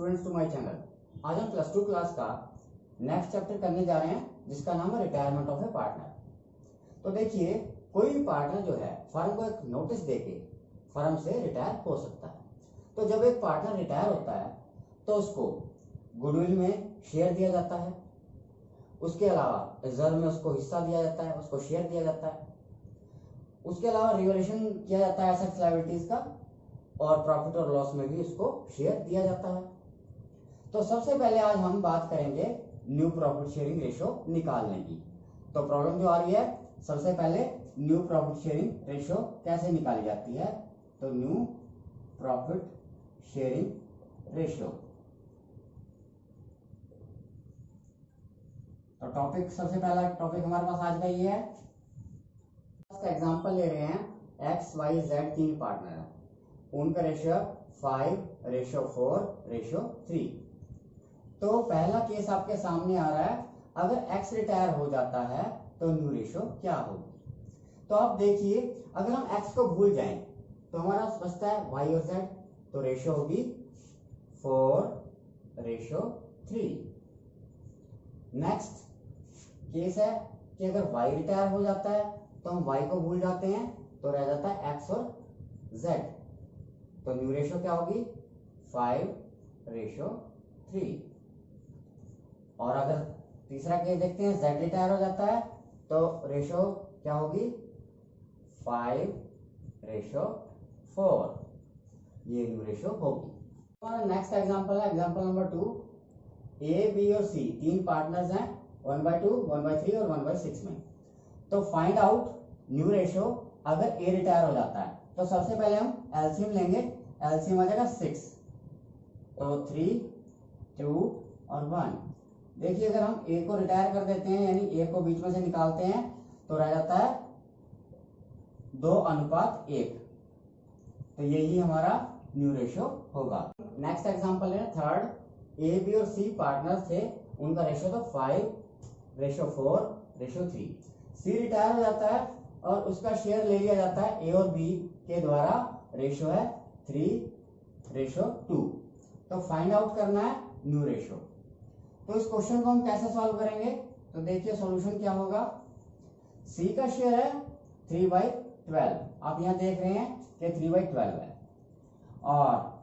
Students to my channel. आज हम plus 2 class का नेक्स्ट चैप्टर करने जा रहे हैं जिसका नाम है रिटायरमेंट ऑफ ए पार्टनर। तो देखिए, कोई भी पार्टनर जो है फर्म को एक नोटिस देके फर्म से रिटायर हो सकता है। तो जब एक पार्टनर रिटायर होता है तो उसको गुडविल में शेयर दिया जाता है, उसके अलावा रिजर्व में उसको हिस्सा दिया जाता है, उसको शेयर दिया जाता है, उसके अलावा रिवैल्यूएशन किया जाता है एसेट्स लायबिलिटीज का, और प्रॉफिट और लॉस में भी उसको शेयर दिया जाता है। तो सबसे पहले आज हम बात करेंगे न्यू प्रॉफिट शेयरिंग रेशो निकालने की। तो प्रॉब्लम जो आ रही है, सबसे पहले न्यू प्रॉफिट शेयरिंग रेशो कैसे निकाली जाती है। तो न्यू प्रॉफिट शेयरिंग रेशो, तो टॉपिक सबसे पहला टॉपिक हमारे पास आज का ये है। इसका एग्जांपल ले रहे हैं, एक्स वाई जेड तीन पार्टनर है, उनका रेशियो 5:4:3। तो पहला केस आपके सामने आ रहा है, अगर एक्स रिटायर हो जाता है तो न्यू रेशियो क्या होगी। तो आप देखिए, अगर हम एक्स को भूल जाएं तो हमारा बचता है वाई और जेड, तो रेशियो होगी 4:3। नेक्स्ट केस है कि अगर वाई रिटायर हो जाता है तो हम वाई को भूल जाते हैं, तो रह जाता है एक्स और जेड, तो न्यू रेशियो क्या होगी 5:3। और अगर तीसरा केस देखते हैं, जेड रिटायर हो जाता है तो रेशियो क्या होगी 5:4, ये न्यू रेशियो होगी। हमारा नेक्स्ट एग्जांपल है, एग्जांपल नंबर 2। ए बी और सी तीन पार्टनर्स हैं, 1/2, 1/3 और 1/6 में। तो फाइंड आउट न्यू रेशियो अगर ए रिटायर हो जाता है। तो सबसे पहले हम एलसीएम लेंगे, एलसीएम आ जाएगा 6, तो 3, 2 और 1। देखिए, अगर हम ए को रिटायर कर देते हैं, यानी ए को बीच में से निकालते हैं, तो रह जाता है 2:1। तो यही हमारा न्यू रेशियो होगा। नेक्स्ट एग्जांपल है थर्ड, ए बी और सी पार्टनर्स थे, उनका रेशियो था 5:4:3। सी रिटायर हो जाता है और उसका शेयर ले लिया जाता है ए और बी के द्वारा, रेशियो है 3:2। तो फाइंड आउट करना है न्यू रेशियो। तो इस क्वेश्चन को हम कैसे सॉल्व करेंगे, तो देखिए सॉल्यूशन क्या होगा। सी का शेयर है 3/12, आप यहां देख रहे हैं कि 3/12 है, और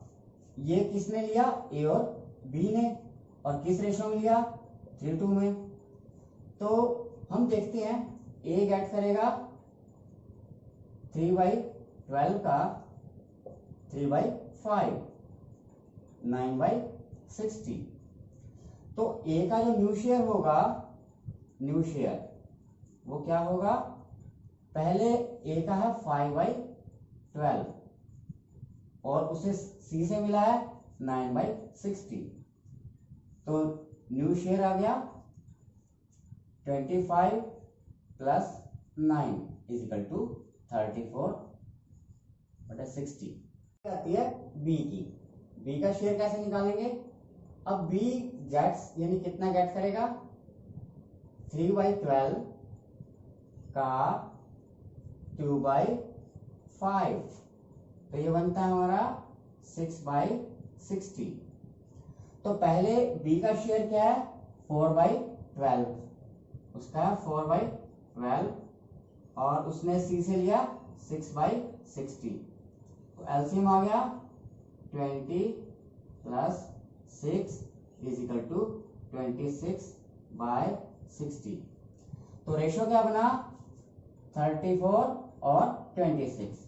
ये किसने लिया, ए और बी ने, और किस रेशियो में लिया 3:2 में। तो हम देखते हैं, ए गेट करेगा 3/12 का 3/5, 9/60। तो ए का जो न्यू शेयर होगा, न्यू शेयर वो क्या होगा, पहले ए का है 5/12 और उसे सी से मिला है 9/60। तो न्यू शेयर आ गया 25 + 9 = 34/60। आती है बी की। बी का शेयर कैसे निकालेंगे। अब बी गेट्स, यानी कितना गेट करेगा 3/12 का 2/5, तो ये बनता है हमारा 6/60। तो पहले बी का शेयर क्या है 4/12, उसका है 4/12 और उसने सी से लिया 6/60। तो एलसीएम आ गया 20 + 6 = 26/60। तो रेशियो क्या बना 34 और 26,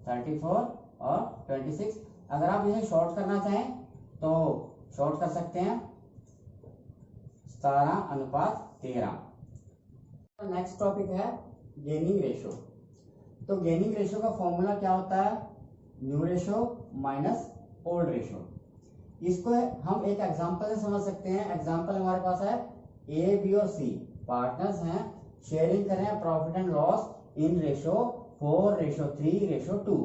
34 और 26। अगर आप इसे शॉर्ट करना चाहें तो शॉर्ट कर सकते हैं 17:13। नेक्स्ट टॉपिक है गेनिंग रेशियो। तो गेनिंग रेशियो का फॉर्मूला क्या होता है, new ratio minus old ratio. इसको हम एक एग्जांपल से समझ सकते हैं। एग्जांपल हमारे पास है, ए बी और सी पार्टनर्स हैं, शेयरिंग कर रहे हैं profit and loss in ratio 4:3:2।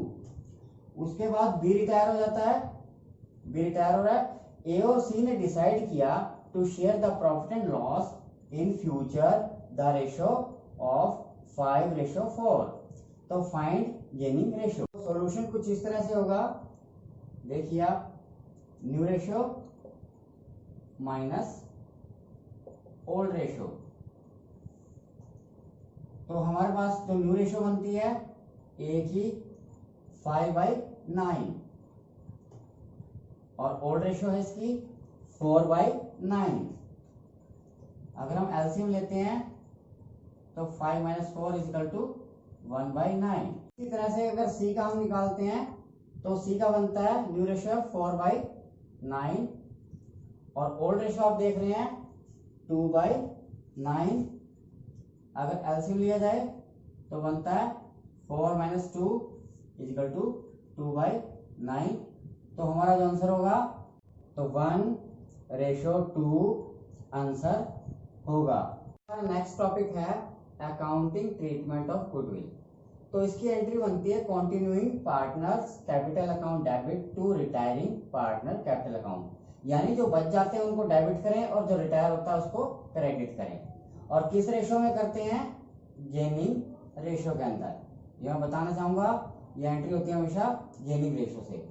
उसके बाद बी रिटायर हो जाता है, बी रिटायर हो रहा है, ए और सी ने डिसाइड किया to share the profit and loss in future the ratio of 5:4। तो फाइंड गेनिंग रेशियो। सॉल्यूशन कुछ इस तरह से होगा, देखिए आप, new ratio minus old ratio. तो हमारे पास जो न्यू रेशियो बनती है ए की 5/9 और ओल्ड रेशियो है इसकी 4/9। अगर हम एलसीएम लेते हैं तो 5 - 4 = 1/9। इसी तरह से अगर सी का हम निकालते हैं तो सी का बनता है न्यू रेशियो 4/9 और ओल्ड रेशियो आप देख रहे हैं 2/9। अगर एलसीएम लिया जाए तो बनता है 4 - 2 = 2/9। तो हमारा जो आंसर होगा तो 1:2 आंसर होगा। नेक्स्ट टॉपिक है अकाउंटिंग ट्रीटमेंट ऑफ गुडविल। तो इसकी एंट्री बनती है continuing partners capital account debit to retiring partner capital account, यानी जो बच जाते हैं उनको डेबिट करें और जो रिटायर होता है उसको क्रेडिट करें। और किस रेशो में करते हैं? जेनिंग रेशो के अंदर। ये मैं बताना चाहूंगा, ये एंट्री होती है हमेशा जेनिंग रेशो से।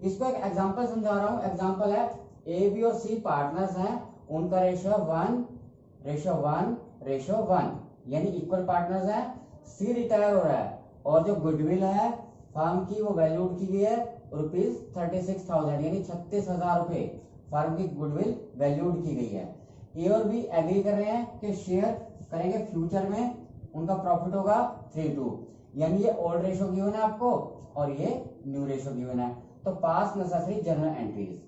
इसको एक एग्जांपल समझा रहा हूं। एग्जांपल है ए बी और सी पार्टनर्स हैं, उनका रेशो 1:1:1 यानी इक्वल पार्टनर्स है। सी रिटायर हो रहा है और जो गुडविल है फर्म की वो वैल्यूड की गई है ₹36,000 यानी 36,000 रुपए फर्म की गुडविल वैल्यूड की गई है। ए और बी एग्री कर रहे हैं कि शेयर करेंगे फ्यूचर में, उनका प्रॉफिट होगा 3:2 यानी ये ओल्ड रेशो गिवन है आपको और ये न्यू रेशो गिवन है। तो पास नेसेसरी जनरल एंट्रीज।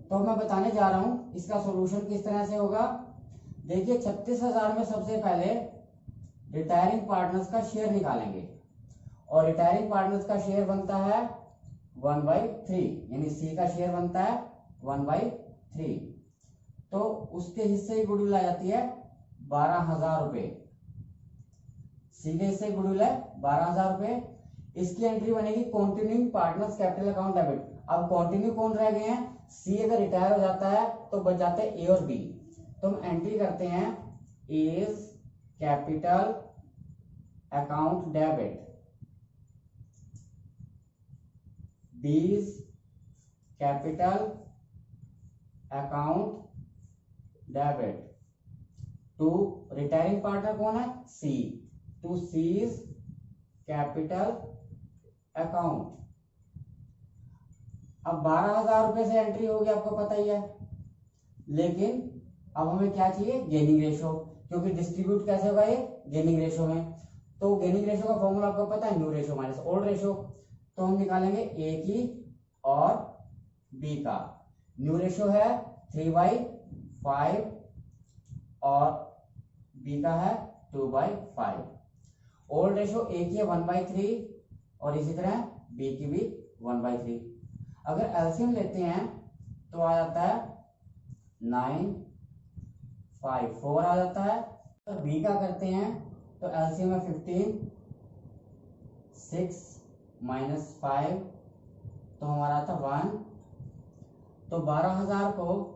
तो मैं बताने जा रहा हूं इसका सॉल्यूशन किस तरह से होगा। देखिए 36,000 में सबसे पहले रिटायरिंग पार्टनर्स का शेयर निकालेंगे और रिटायरिंग पार्टनर्स का शेयर बनता है 1/3 यानी सी का शेयर बनता है 1/3। तो उसके हिस्से की गुडविल आ जाती है 12,000 रुपए। सी के हिस्से की गुडविल है 12,000 रुपए। इसकी एंट्री बनेगी continuing partners capital account debit. अब कॉन्टिन्यू कौन रह गए हैं? सी अगर रिटायर हो जाता है तो बच जाते हैं ए और बी। तो हम एंट्री करते हैं A's capital account debit, B's capital account debit to retiring partner कौन है? C, to C's capital account. अब 12,000 रुपए से एंट्री होगी, आपको पता ही है, लेकिन अब हमें क्या चाहिए? गेनिंग रेशो, क्योंकि डिस्ट्रीब्यूट कैसे होगा ये? गेनिंग रेशो में। तो गेनिंग रेशो का फॉर्मूला आपको पता है, new ratio minus old ratio. तो हम निकालेंगे ए की और बी का। न्यू रेशो है 3/5 और बी का है 2/5। ओल्ड रेशो ए की है 1/3 और इसी तरह बी की भी 1/3। अगर एलसीएम लेते हैं तो आ जाता है 9/4 आ जाता है। तो बी का करते हैं तो एलसीएम है 15, 6 - 5 तो हमारा आता 1। तो 12,000 को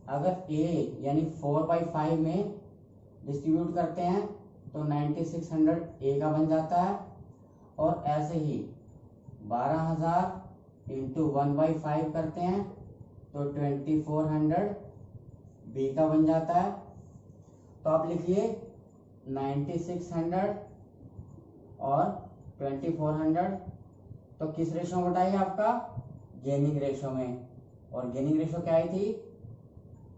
अगर ए यानी 4/5 में डिस्ट्रीब्यूट करते हैं तो 9600 ए का बन जाता है और ऐसे ही 12,000 इंटू 1/5 करते हैं तो 2400 बी का बन जाता है। तो आप लिखिए 9600 और 2400 तो किस रेशो में बताइए आपका? गेनिंग रेशो में। और गेनिंग रेशो क्या आई थी?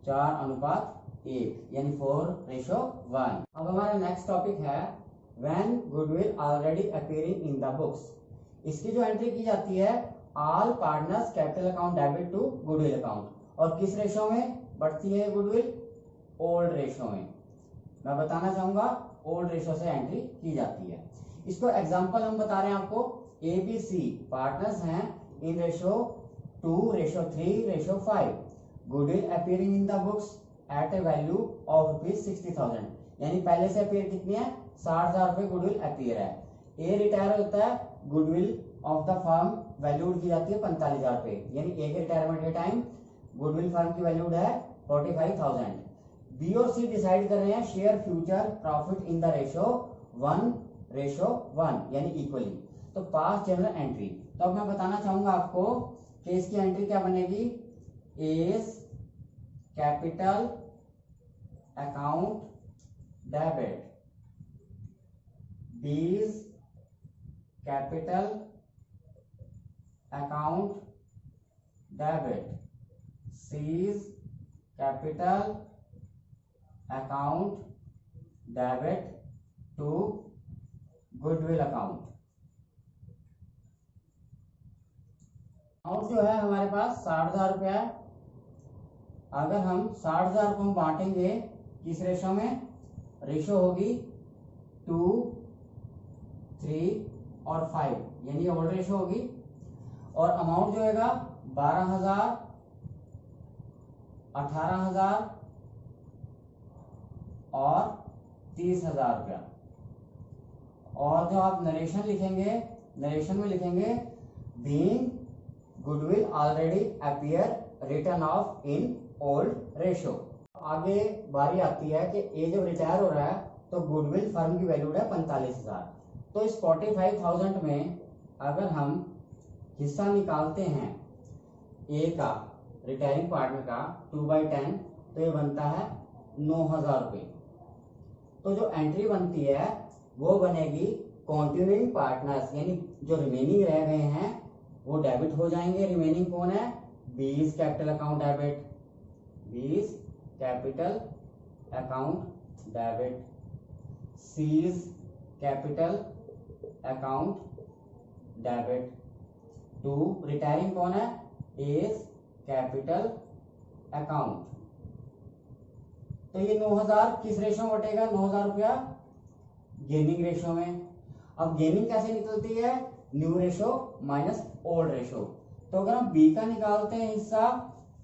4:1 यानी 4:1। अब हमारा नेक्स्ट टॉपिक है when goodwill already appearing in the books. इसकी जो एंट्री की जाती है all partners capital account debit to goodwill account. और किस रेशो में बढ़ती है गुडविल? ओल्ड रेशो में। मैं बताना चाहूंगा ओल्ड रेशो से एंट्री की जाती है। इसको एग्जांपल हम बता रहे हैं आपको। ए बी सी पार्टनर्स हैं in ratio 2:3:5। Goodwill appearing in the books at A value of ₹60,000 यानी पहले से अपीयर कितनी है? 60,000 रुपए गुडविल अपीयर है। ए रिटायर होता है, goodwill of the firm valued की जाती है 45,000 रुपए यानी ए के रिटायरमेंट के टाइम गुडविल फर्म की वैल्यूड है 45,000। बी और सी डिसाइड कर रहे हैं share future profit in the ratio 1:1 यानी इक्वली। तो पास्ट जनरल एंट्री। तो अब मैं बताना चाहूंगा आपको कि इसकी एंट्री क्या बनेगी, A's capital account debit, B's capital account debit, C's capital account debit to goodwill account. Amount जो है हमारे पास 60,000 रुपया है। अगर हम 60,000 को हम बांटेंगे किस रेशो में, रेशो होगी 2, 3 और 5, यानी ओल्ड रेशो होगी। और अमाउंट जो होगा 12,000, 18,000 और 30,000 रुपया। और जो आप नरेशन लिखेंगे, नरेशन में लिखेंगे being goodwill already appear return of in old ratio. आगे बारी आती है कि ये जब रिटायर हो रहा है तो गुडविल फर्म की वैल्यू है 45,000। तो इस 45,000 में अगर हम हिस्सा निकालते हैं ए का, रिटायरिंग पार्टनर का 2/10, तो ये बनता है 9,000 रुपये। तो जो एंट्री बनती है वो बनेगी कॉन्टिन्यूइंग पार्टनर्स, यानी जो रिमेनिंग रह गए हैं वो डेबिट हो जाएंगे। रिमेनिंग कौन है, B's capital account debit, B's capital account debit, C's capital account debit to retiring कौन है, एज कैपिटल अकाउंट। तो ये 9,000 किस रेशो में बटेगा, 9,000 रुपया गेनिंग रेशो में। अब गेनिंग कैसे निकलती है, new ratio minus old ratio. तो अगर हम बी का निकालते हैं हिस्सा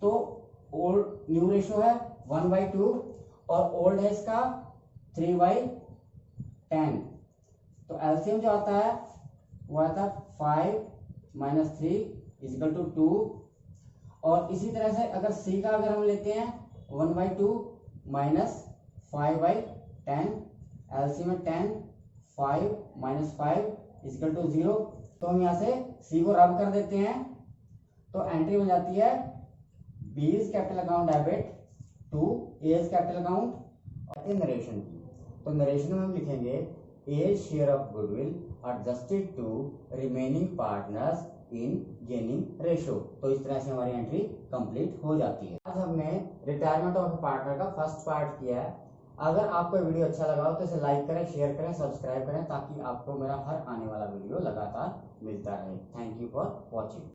तो ओल्ड न्यू रेशो है 1/2 और ओल्ड है इसका 3/10। तो एलसीएम जो आता है वो आता है 5 - 3 = 2। और इसी तरह से अगर सी का अगर हम लेते हैं 1/2 - 5/10, एलसीएम में 10, 5 - 5 = 0। तो हम यहाँ से सी को रब कर देते हैं तो एंट्री बन जाती है B's capital account debit to A's capital account. और नरेशन की, तो नरेशन में हम लिखेंगे as share of goodwill adjusted to remaining partners in gaining ratio. तो इस तरह से हमारी एंट्री कंप्लीट हो जाती है। आज हमने रिटायरमेंट ऑफ पार्टनर का फर्स्ट पार्ट किया है। अगर आपको वीडियो अच्छा लगा हो तो इसे लाइक करें, शेयर करें, सब्सक्राइब करें ताकि आपको मेरा हर आने वाला वीडियो लगातार मिलता रहे। Thank you for watching.